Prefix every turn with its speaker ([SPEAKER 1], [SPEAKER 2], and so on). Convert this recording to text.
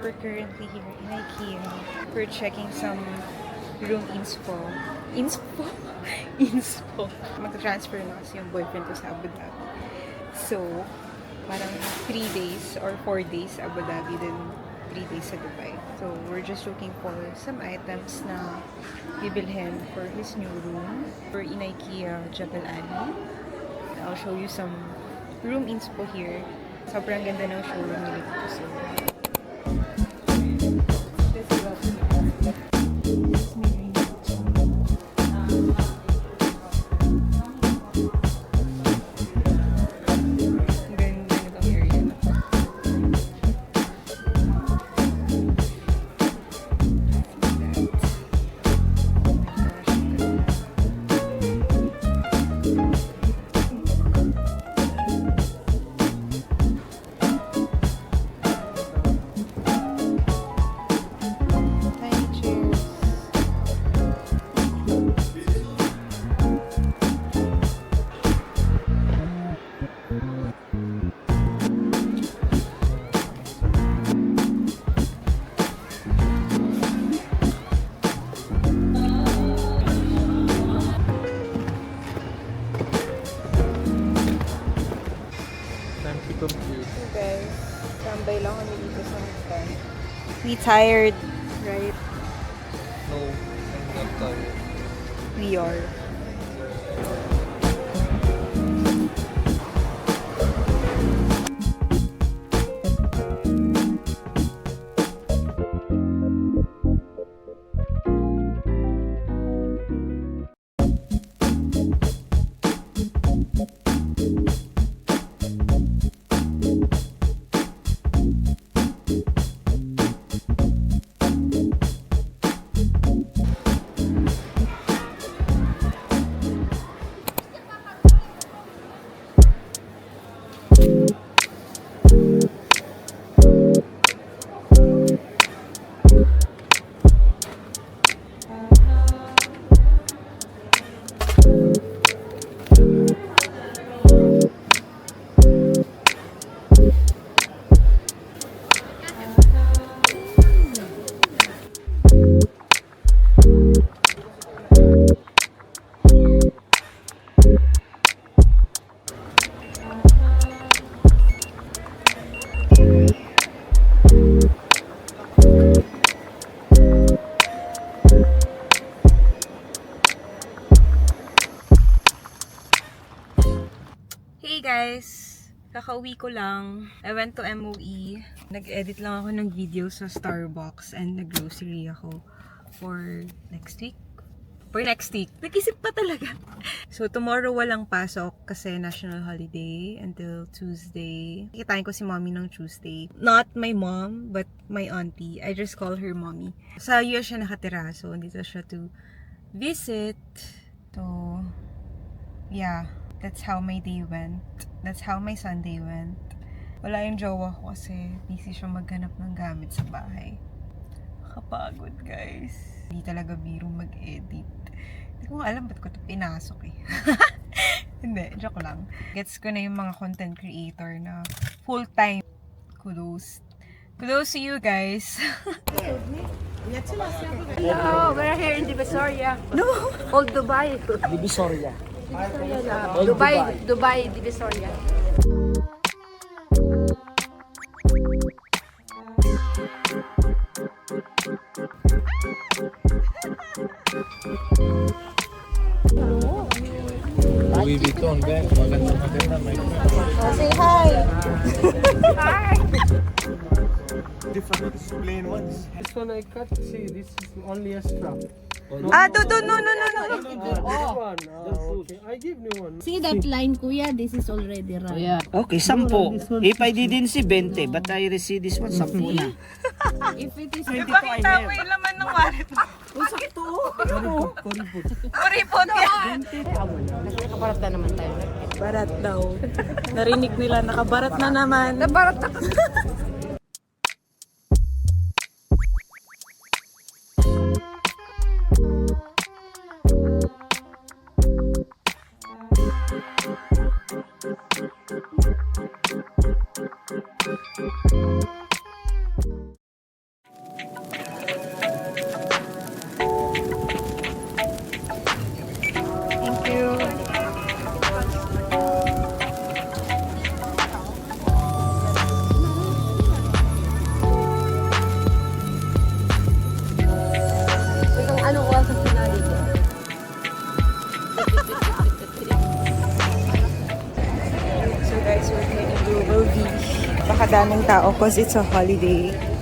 [SPEAKER 1] We're currently here in IKEA. We're checking some room inspo. Inspo? Inspo. Mag-transfer na kasi yung boyfriend ko sa Abu Dhabi. So, parang 3 days or 4 days Abu Dhabi, then 3 days sa Dubai. So, we're just looking for some items na bibilhin for his new room. We're in IKEA, Jebel Ali. I'll show you some room inspo here. Sobrang ganda ng showroom nila dito. So, guys, tambay lang kami dito sa hotel. We tired, right?
[SPEAKER 2] No, I'm not tired.
[SPEAKER 1] We are. Hey guys! Kakauwi ko lang. I went to MOE. Nag-edit lang ako ng video sa Starbucks and nag-grocery ako for next week. For next week. Nag-isip pa talaga. So tomorrow walang pasok kasi national holiday until Tuesday. Kikitain ko si mommy ng Tuesday. Not my mom, but my auntie. I just call her mommy. Sa US siya nakatira. So dito siya to visit. So, yeah. That's how my day went. That's how my Sunday went. Wala yung jowa ko kasi busy siya maghanap ng gamit sa bahay. Nakapagod guys. Hindi talaga biro mag-edit. Hindi ko alam ba't ko ito pinasok eh. Hindi, joke lang. Gets ko na yung mga content creator na full-time. Kudos. Kudos to you guys.
[SPEAKER 3] Hello, we're here in Divisoria.
[SPEAKER 1] No!
[SPEAKER 3] Old Dubai.
[SPEAKER 4] Divisoria.
[SPEAKER 3] Dubai, Divisoria.
[SPEAKER 2] Louis Vuitton bag. Maganda, my friend.
[SPEAKER 1] Say hi!
[SPEAKER 3] Hi.
[SPEAKER 4] Different plain ones.
[SPEAKER 2] This one I cut. See, this is only a strap.
[SPEAKER 1] No.
[SPEAKER 2] This one. Okay. I give new one.
[SPEAKER 3] See that line, kuya? This is already right. Yeah.
[SPEAKER 4] Okay, 10. If I didn't see 20, but I receive this one, 10 na.
[SPEAKER 3] If it is...
[SPEAKER 1] Ipakita mo yung laman ng wallet mo.
[SPEAKER 4] Sakto.
[SPEAKER 1] Kuripot yan.
[SPEAKER 3] Nakabarat na naman tayo.
[SPEAKER 1] Barat daw. Narinig nila, nakabarat na naman.
[SPEAKER 3] Nabarat na.
[SPEAKER 1] tao because it's a holiday.